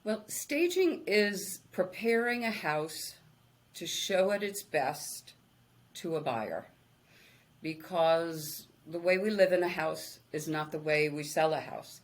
Well, staging is preparing a house to show at its best to a buyer because the way we live in a house is not the way we sell a house.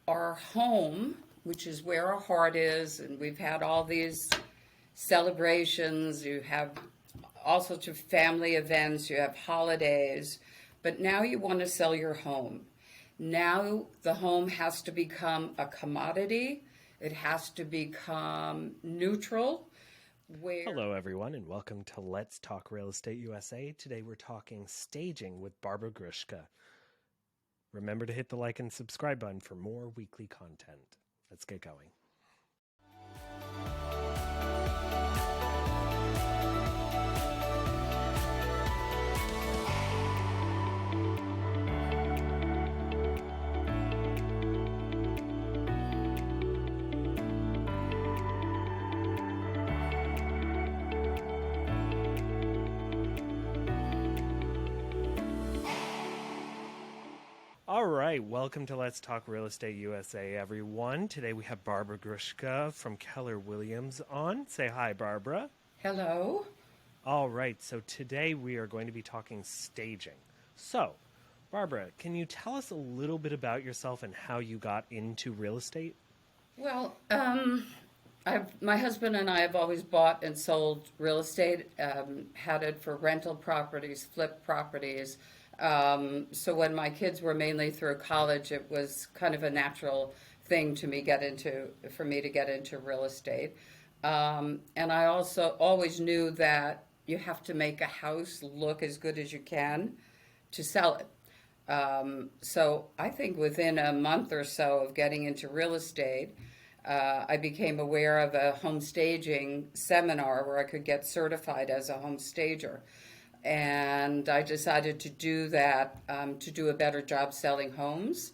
Our home, which is where our heart is, and we've had all these celebrations, you have all sorts of family events, you have holidays, but now you want to sell your home. Now the home has to become a commodity. It has to become neutral. Hello, everyone, and welcome to Let's Talk Real Estate USA. Today we're talking staging with Barbara Gruska. Remember to hit the like and subscribe button for more weekly content. Let's get going. All right, welcome to Let's Talk Real Estate USA, everyone. Today we have Barbara Gruska from Keller Williams on. Say hi, Barbara. Hello. All right, so today we are going to be talking staging. So, Barbara, can you tell us a little bit about yourself and how you got into real estate? Well, my husband and I have always bought and sold real estate, had it for rental properties, flip properties. So when my kids were mainly through college, it was kind of a natural thing for me to get into real estate. And I also always knew that you have to make a house look as good as you can to sell it. So I think within a month or so of getting into real estate, I became aware of a home staging seminar where I could get certified as a home stager. And I decided to do that to do a better job selling homes.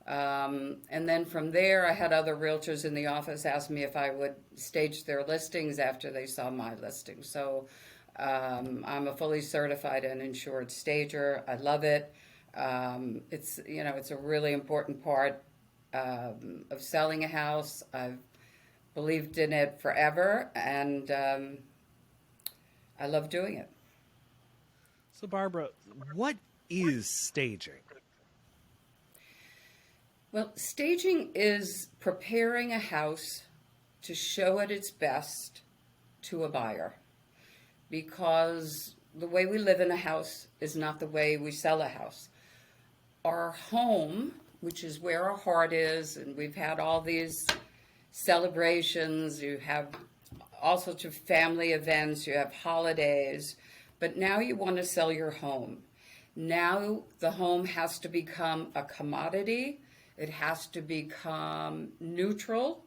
And then from there, I had other realtors in the office ask me if I would stage their listings after they saw my listing. So I'm a fully certified and insured stager. I love it. It's a really important part of selling a house. I've believed in it forever, and I love doing it. So, Barbara, what is staging? Well, staging is preparing a house to show at its best to a buyer because the way we live in a house is not the way we sell a house. Our home, which is where our heart is, and we've had all these celebrations, you have all sorts of family events, you have holidays, but now you want to sell your home. Now the home has to become a commodity. It has to become neutral,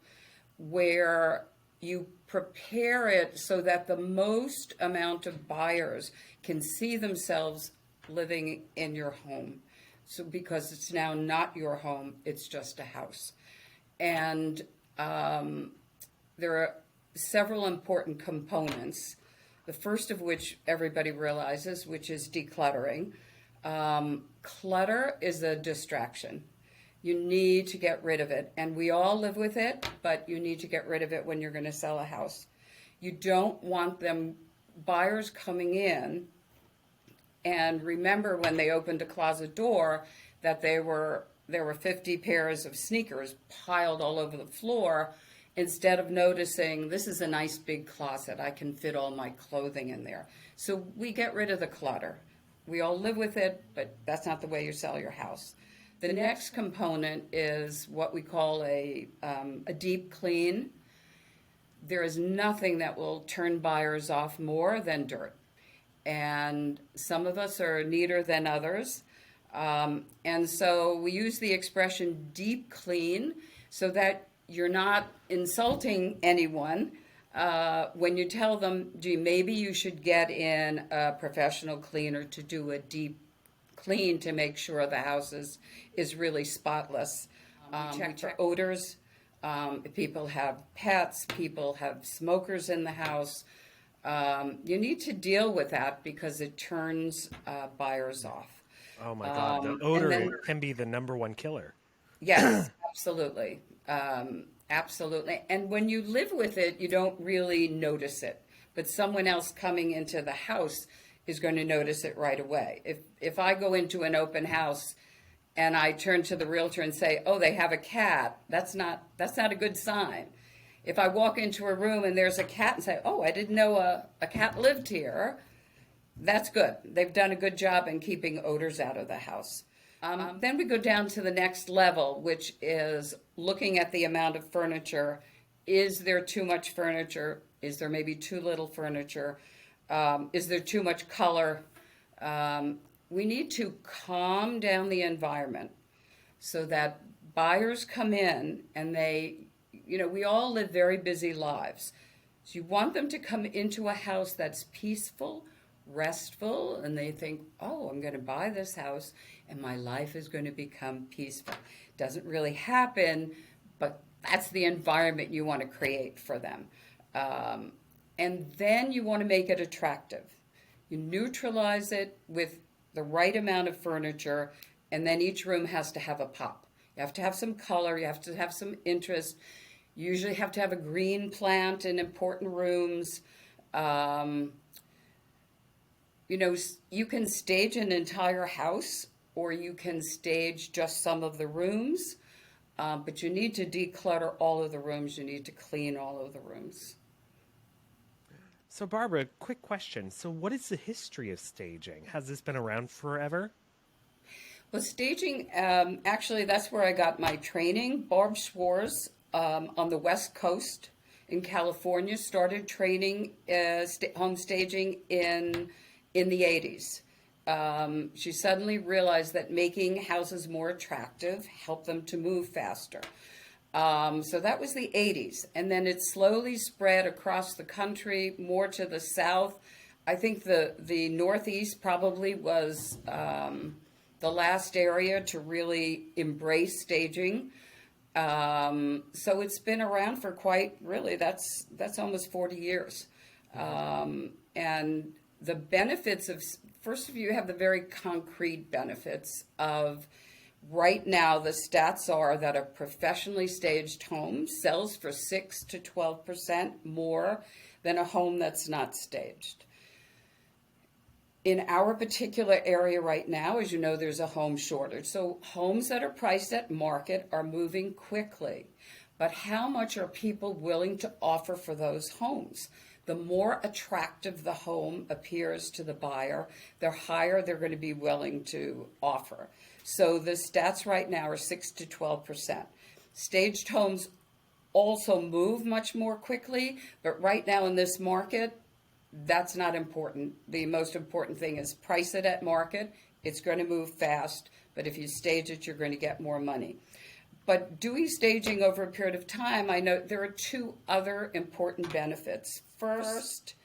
where you prepare it so that the most amount of buyers can see themselves living in your home. So because it's now not your home, it's just a house. And there are several important components. The first of which everybody realizes, which is decluttering. Clutter is a distraction. You need to get rid of it. And we all live with it, but you need to get rid of it when you're going to sell a house. You don't want buyers coming in and remember when they opened a closet door that there were 50 pairs of sneakers piled all over the floor, instead of noticing this is a nice big closet, I can fit all my clothing in there. So we get rid of the clutter. We all live with it, but that's not the way you sell your house. The next component is what we call a deep clean. There is nothing that will turn buyers off more than dirt. And some of us are neater than others. And so we use the expression deep clean so that you're not insulting anyone when you tell them, maybe you should get in a professional cleaner to do a deep clean to make sure the house is really spotless. We check for odors. If people have pets, people have smokers in the house. You need to deal with that because it turns buyers off. Oh my God, the odor can be the number one killer. Yes, absolutely. Absolutely. And when you live with it, you don't really notice it. But someone else coming into the house is going to notice it right away. If I go into an open house and I turn to the realtor and say, "Oh, they have a cat," that's not a good sign. If I walk into a room and there's a cat and say, "Oh, I didn't know a cat lived here," that's good. They've done a good job in keeping odors out of the house. Then we go down to the next level, which is looking at the amount of furniture. Is there too much furniture? Is there maybe too little furniture? Is there too much color? We need to calm down the environment so that buyers come in and we all live very busy lives. So you want them to come into a house that's peaceful, restful, and they think, "Oh, I'm going to buy this house and my life is going to become peaceful." Doesn't really happen, but that's the environment you want to create for them. And then you want to make it attractive. You neutralize it with the right amount of furniture, and then each room has to have a pop. You have to have some color, you have to have some interest. You usually have to have a green plant in important rooms. You can stage an entire house or you can stage just some of the rooms, but you need to declutter all of the rooms. You need to clean all of the rooms. So, Barbara, quick question. So, what is the history of staging? Has this been around forever? Well, staging, actually, that's where I got my training. Barb Schwarz on the West Coast in California started training home staging in the 80s. She suddenly realized that making houses more attractive helped them to move faster. So that was the 80s. And then it slowly spread across the country, more to the south. I think the Northeast probably was the last area to really embrace staging. So it's been around for that's almost 40 years. And the benefits first of all, you have the very concrete benefits of right now, the stats are that a professionally staged home sells for 6 to 12% more than a home that's not staged. In our particular area right now, as you know, there's a home shortage. So homes that are priced at market are moving quickly. But how much are people willing to offer for those homes? The more attractive the home appears to the buyer, the higher they're going to be willing to offer. So the stats right now are 6 to 12%. Staged homes also move much more quickly, but right now in this market, that's not important. The most important thing is price it at market. It's going to move fast, but if you stage it, you're going to get more money. But doing staging over a period of time, I know there are two other important benefits. First,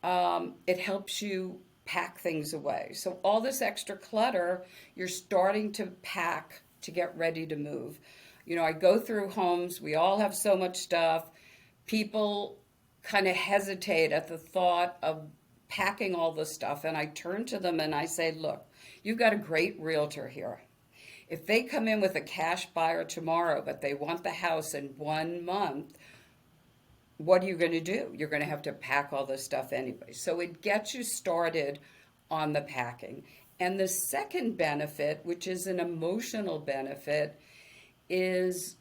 it helps you pack things away. So all this extra clutter, you're starting to pack to get ready to move. I go through homes, we all have so much stuff. People kind of hesitate at the thought of packing all the stuff, and I turn to them and I say, "Look, you've got a great realtor here. If they come in with a cash buyer tomorrow, but they want the house in 1 month, what are you going to do? You're going to have to pack all this stuff anyway." So it gets you started on the packing. And the second benefit, which is an emotional benefit, is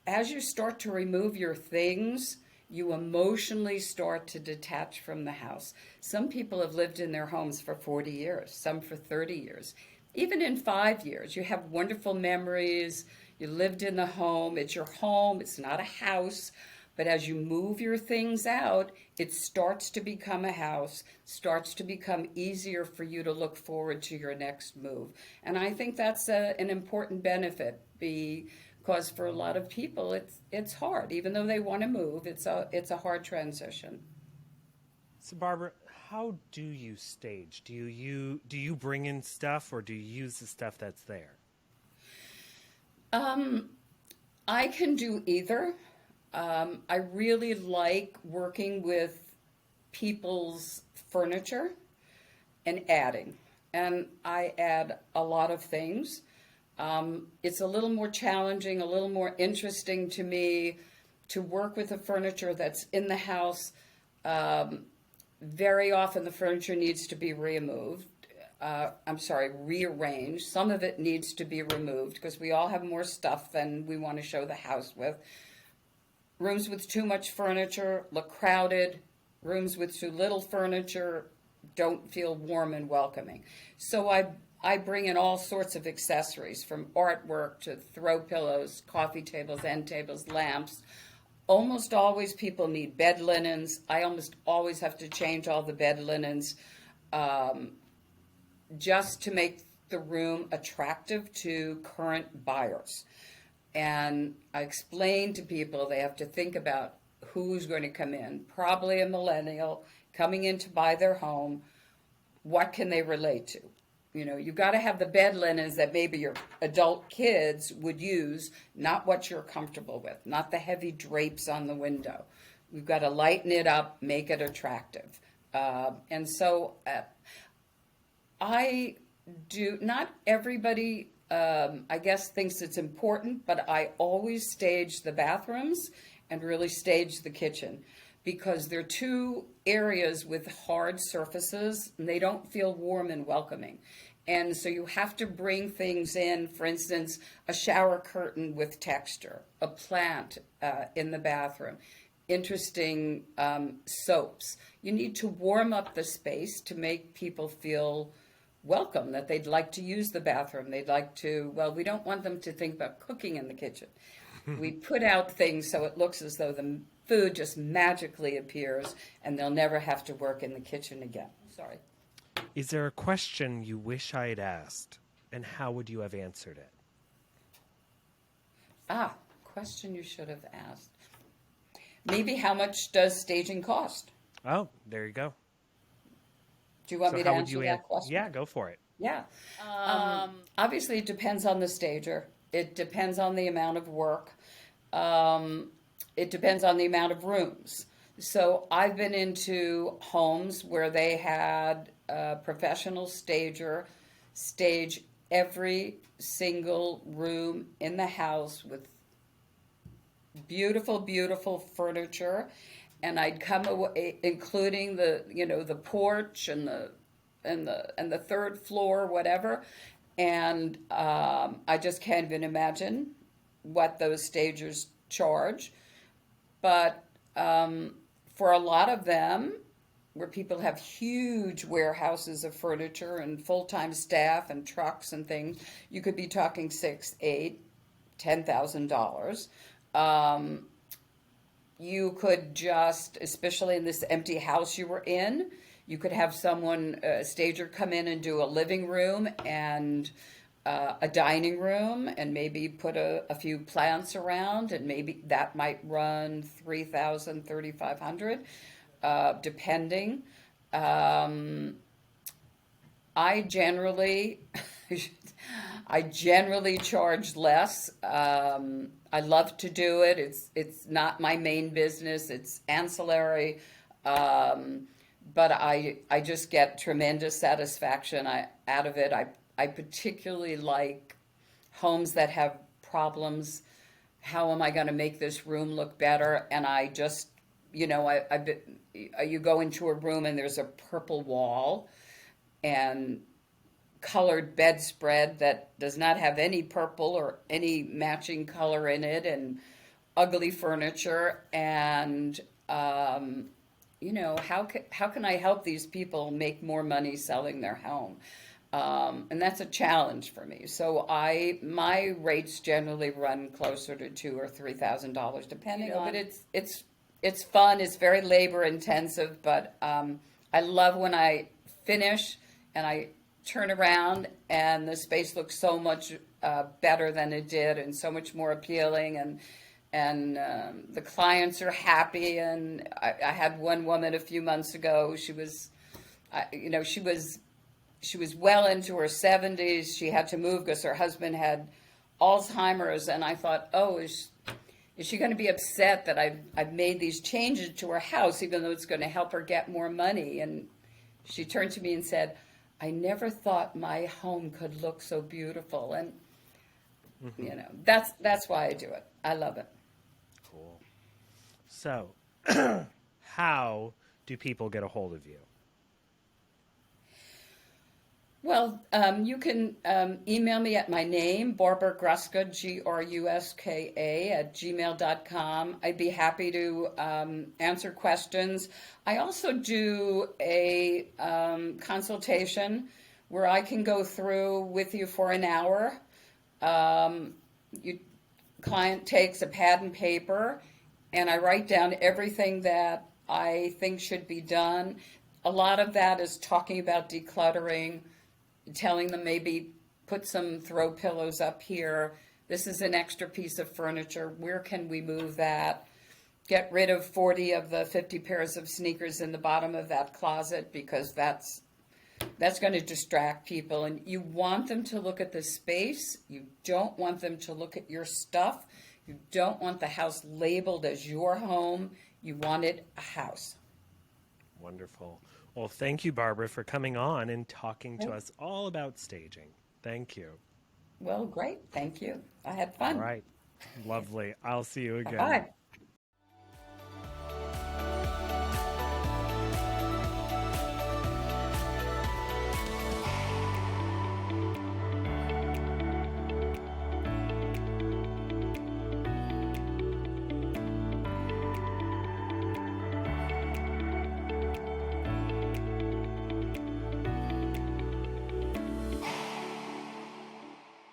as you start to remove your things, you emotionally start to detach from the house. Some people have lived in their homes for 40 years, some for 30 years. Even in 5 years, you have wonderful memories. You lived in the home. It's your home. It's not a house. But as you move your things out, it starts to become a house, starts to become easier for you to look forward to your next move. And I think that's an important benefit because for a lot of people, it's hard. Even though they want to move, it's a hard transition. So, Barbara, how do you stage? Do you bring in stuff or do you use the stuff that's there? I can do either. I really like working with people's furniture and adding. And I add a lot of things. It's a little more challenging, a little more interesting to me to work with the furniture that's in the house. Very often the furniture needs to be rearranged. Some of it needs to be removed because we all have more stuff than we want to show the house with. Rooms with too much furniture look crowded. Rooms with too little furniture don't feel warm and welcoming. So I bring in all sorts of accessories, from artwork to throw pillows, coffee tables, end tables, lamps. Almost always people need bed linens. I almost always have to change all the bed linens just to make the room attractive to current buyers. And I explain to people they have to think about who's going to come in. Probably a millennial coming in to buy their home. What can they relate to? You know, you've got to have the bed linens that maybe your adult kids would use, not what you're comfortable with, not the heavy drapes on the window. We've got to lighten it up, make it attractive. And so I do, not everybody, I guess, thinks it's important, but I always stage the bathrooms and really stage the kitchen, because they're two areas with hard surfaces and they don't feel warm and welcoming. And so you have to bring things in, for instance, a shower curtain with texture, a plant in the bathroom, interesting soaps. You need to warm up the space to make people feel welcome, that they'd like to use the bathroom. They'd like to, well, we don't want them to think about cooking in the kitchen. We put out things so it looks as though the food just magically appears and they'll never have to work in the kitchen again. Sorry. Is there a question you wish I had asked, and how would you have answered it? Question you should have asked. Maybe how much does staging cost? Oh, there you go. Do you want me to answer that question? Yeah, go for it. Yeah. Obviously, it depends on the stager. It depends on the amount of work. It depends on the amount of rooms. So I've been into homes where they had a professional stager stage every single room in the house with beautiful, beautiful furniture. And I'd come away, including the porch and the third floor, whatever. And I just can't even imagine what those stagers charge. But for a lot of them, where people have huge warehouses of furniture and full-time staff and trucks and things, you could be talking $6,000, $8,000, $10,000. You could just, especially in this empty house you were in, you could have someone, a stager, come in and do a living room and a dining room, and maybe put a few plants around, and maybe that might run $3,000, $3,500, depending. I generally charge less. I love to do it. It's not my main business. It's ancillary. But I just get tremendous satisfaction out of it. I particularly like homes that have problems. How am I going to make this room look better? And I just, you go into a room and there's a purple wall and colored bedspread that does not have any purple or any matching color in it, and ugly furniture. And how can I help these people make more money selling their home? And that's a challenge for me. So my rates generally run closer to $2,000 or $3,000, depending on. But it's fun. It's very labor intensive. But I love when I finish and I turn around and the space looks so much better than it did, and so much more appealing, and the clients are happy. And I had one woman a few months ago. She was well into her 70s. She had to move because her husband had Alzheimer's, and I thought, oh, is she going to be upset that I've made these changes to her house, even though it's going to help her get more money? And she turned to me and said, I never thought my home could look so beautiful. And You know, that's why I do it. I love it. Cool. So, how do people get a hold of you? Well, you can email me at my name, Barbara Gruska, Gruska, at gmail.com. I'd be happy to answer questions. I also do a consultation where I can go through with you for an hour. You client takes a pad and paper, and I write down everything that I think should be done. A lot of that is talking about decluttering, telling them maybe put some throw pillows up here. This is an extra piece of furniture. Where can we move that? Get rid of 40 of the 50 pairs of sneakers in the bottom of that closet because that's going to distract people. And you want them to look at the space. You don't want them to look at your stuff. You don't want the house labeled as your home. You want it a house. Wonderful. Well, thank you, Barbara, for coming on and talking to Okay. us all about staging. Thank you. Well, great. Thank you. I had All fun. right. Lovely. I'll see you again. Bye-bye.